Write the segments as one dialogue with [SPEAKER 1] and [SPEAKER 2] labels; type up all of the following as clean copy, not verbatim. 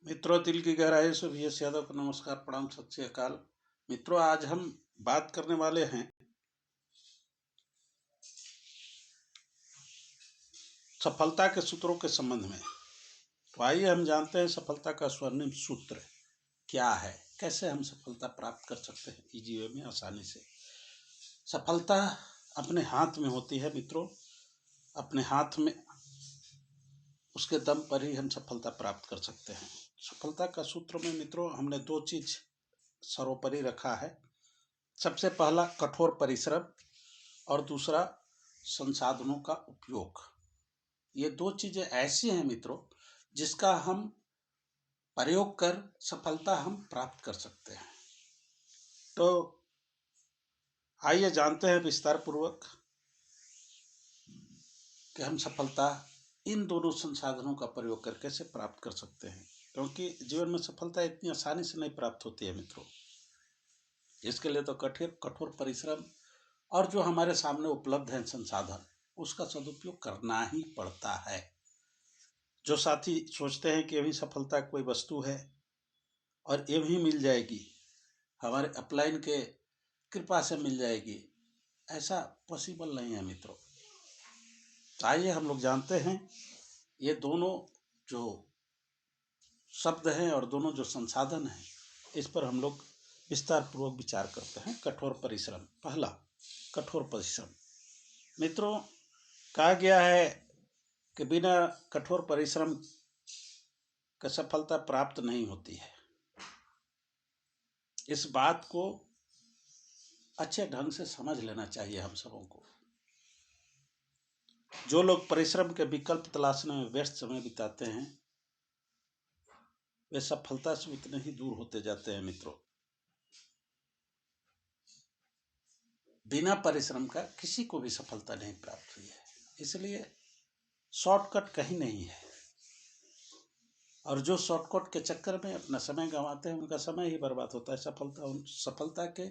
[SPEAKER 1] मित्रों, दिल की गहराई से VS यादव को नमस्कार, प्रणाम, सत श्री अकाल। मित्रों, आज हम बात करने वाले हैं सफलता के सूत्रों के संबंध में। तो आइए हम जानते हैं सफलता का स्वर्णिम सूत्र क्या है, कैसे हम सफलता प्राप्त कर सकते हैं इजी वे में, आसानी से। सफलता अपने हाथ में होती है मित्रों, अपने हाथ में, उसके दम पर ही हम सफलता प्राप्त कर सकते हैं। सफलता का सूत्र में मित्रों हमने दो चीज सर्वोपरि रखा है। सबसे पहला कठोर परिश्रम और दूसरा संसाधनों का उपयोग। ये दो चीजें ऐसी हैं मित्रों जिसका हम प्रयोग कर सफलता हम प्राप्त कर सकते हैं। तो आइए जानते हैं विस्तार पूर्वक कि हम सफलता इन दोनों संसाधनों का प्रयोग कर कैसे प्राप्त कर सकते हैं, क्योंकि जीवन में सफलता इतनी आसानी से नहीं प्राप्त होती है मित्रों। इसके लिए तो कठोर परिश्रम और जो हमारे सामने उपलब्ध है संसाधन, उसका सदुपयोग करना ही पड़ता है। जो साथी सोचते हैं कि अभी सफलता कोई वस्तु है और ये भी मिल जाएगी, हमारे अपलाइन के कृपा से मिल जाएगी, ऐसा पॉसिबल नहीं है मित्रों। आइए हम लोग जानते हैं ये दोनों जो शब्द हैं और दोनों जो संसाधन हैं, इस पर हम लोग विस्तार पूर्वक विचार करते हैं। कठोर परिश्रम। पहला, कठोर परिश्रम। मित्रों, कहा गया है कि बिना कठोर परिश्रम के सफलता प्राप्त नहीं होती है। इस बात को अच्छे ढंग से समझ लेना चाहिए हम सबों को। जो लोग परिश्रम के विकल्प तलाशने में व्यस्त समय बिताते हैं, वे सफलता से उतने ही दूर होते जाते हैं मित्रों। बिना परिश्रम का किसी को भी सफलता नहीं प्राप्त हुई है, इसलिए शॉर्टकट कहीं नहीं है। और जो शॉर्टकट के चक्कर में अपना समय गंवाते हैं, उनका समय ही बर्बाद होता है। सफलता के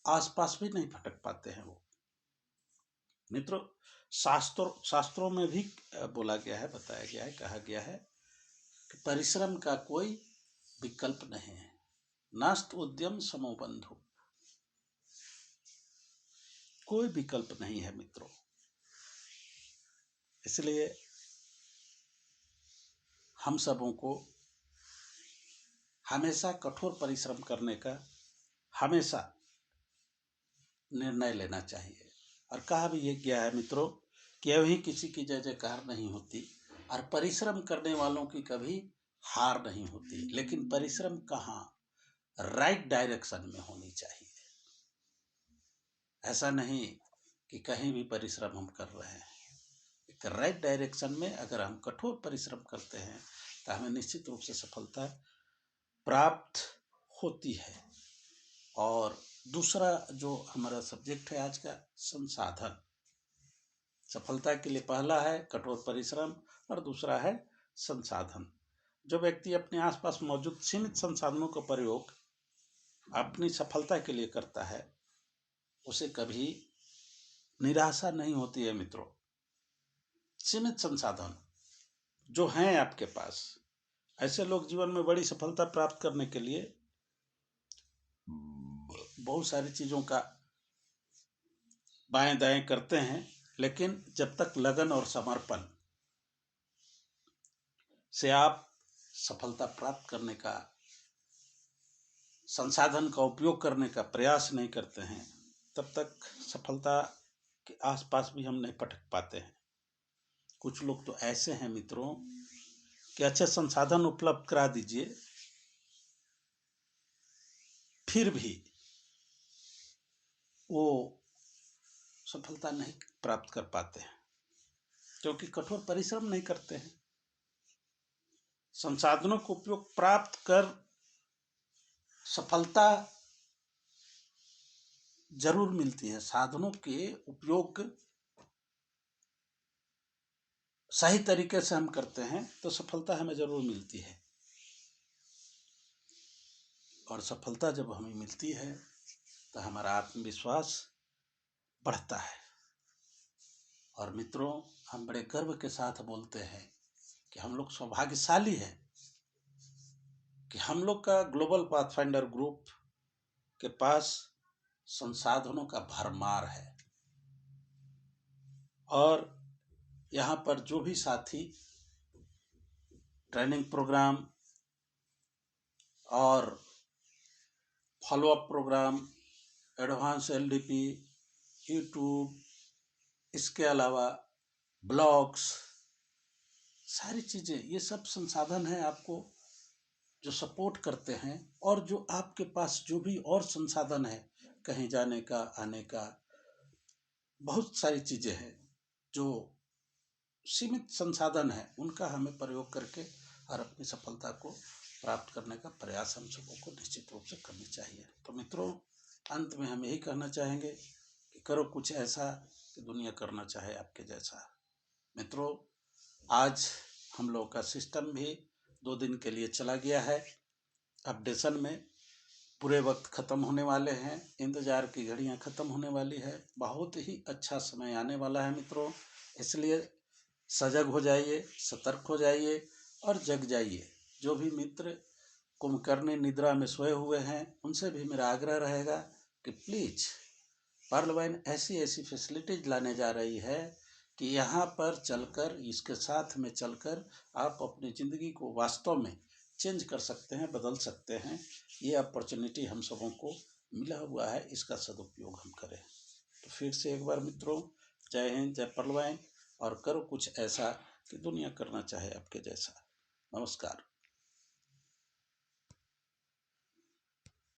[SPEAKER 1] आसपास भी नहीं भटक पाते हैं वो। मित्रों, शास्त्रों में भी बोला गया है, बताया गया है, कहा गया है कि परिश्रम का कोई विकल्प नहीं है। नास्त उद्यम समो बंधु, कोई विकल्प नहीं है मित्रों। इसलिए हम सबों को हमेशा कठोर परिश्रम करने का हमेशा निर्णय लेना चाहिए। और कहा भी ये गया है मित्रों कि अभी किसी की जय जयकार नहीं होती और परिश्रम करने वालों की कभी हार नहीं होती। लेकिन परिश्रम कहाँ, राइट डायरेक्शन में होनी चाहिए। ऐसा नहीं कि कहीं भी परिश्रम हम कर रहे हैं। एक राइट डायरेक्शन में अगर हम कठोर परिश्रम करते हैं तो हमें निश्चित रूप से सफलता प्राप्त होती है। और दूसरा जो हमारा सब्जेक्ट है आज का, संसाधन। सफलता के लिए पहला है कठोर परिश्रम और दूसरा है संसाधन। जो व्यक्ति अपने आसपास मौजूद सीमित संसाधनों का प्रयोग अपनी सफलता के लिए करता है, उसे कभी निराशा नहीं होती है मित्रों। सीमित संसाधन जो हैं आपके पास, ऐसे लोग जीवन में बड़ी सफलता प्राप्त करने के लिए बहुत सारी चीजों का बाएं दाएं करते हैं, लेकिन जब तक लगन और समर्पण से आप सफलता प्राप्त करने का, संसाधन का उपयोग करने का प्रयास नहीं करते हैं, तब तक सफलता के आसपास भी हम नहीं पटक पाते हैं। कुछ लोग तो ऐसे हैं मित्रों कि अच्छे संसाधन उपलब्ध करा दीजिए, फिर भी वो सफलता नहीं प्राप्त कर पाते हैं, क्योंकि कठोर परिश्रम नहीं करते हैं। संसाधनों का उपयोग प्राप्त कर सफलता जरूर मिलती है। साधनों के उपयोग सही तरीके से हम करते हैं तो सफलता हमें जरूर मिलती है। और सफलता जब हमें मिलती है तो हमारा आत्मविश्वास बढ़ता है। और मित्रों, हम बड़े गर्व के साथ बोलते हैं कि हम लोग सौभाग्यशाली हैं कि हम लोग का ग्लोबल पाथफाइंडर ग्रुप के पास संसाधनों का भरमार है और यहाँ पर जो भी साथी ट्रेनिंग प्रोग्राम और follow up programme, advance LDP, YouTube, इसके अलावा ब्लॉग्स, सारी चीज़ें, ये सब संसाधन हैं आपको जो सपोर्ट करते हैं। और जो आपके पास जो भी और संसाधन है, कहीं जाने का, आने का, बहुत सारी चीज़ें हैं जो सीमित संसाधन है, उनका हमें प्रयोग करके और अपनी सफलता को प्राप्त करने का प्रयास हम सबों को निश्चित रूप से करनी चाहिए। तो मित्रों, अंत में हम यही कहना चाहेंगे कि करो कुछ ऐसा कि दुनिया करना चाहे आपके जैसा। मित्रों, आज हम लोग का सिस्टम भी 2 दिन के लिए चला गया है। अपडेशन में पूरे वक्त ख़त्म होने वाले हैं, इंतज़ार की घड़ियां ख़त्म होने वाली है। बहुत ही अच्छा समय आने वाला है मित्रों, इसलिए सजग हो जाइए, सतर्क हो जाइए और जग जाइए। जो भी मित्र कुंभकर्णी निद्रा में सोए हुए हैं, उनसे भी मेरा आग्रह रहेगा कि प्लीज़, पर्ल वाइन ऐसी ऐसी फैसिलिटीज लाने जा रही है कि यहाँ पर चलकर, इसके साथ में चलकर आप अपनी ज़िंदगी को वास्तव में चेंज कर सकते हैं, बदल सकते हैं। ये अपॉर्चुनिटी हम सबों को मिला हुआ है, इसका सदुपयोग हम करें। तो फिर से एक बार मित्रों, जय हिंद, जय पर्ल वाइन, और करो कुछ ऐसा कि दुनिया करना चाहे आपके जैसा। नमस्कार।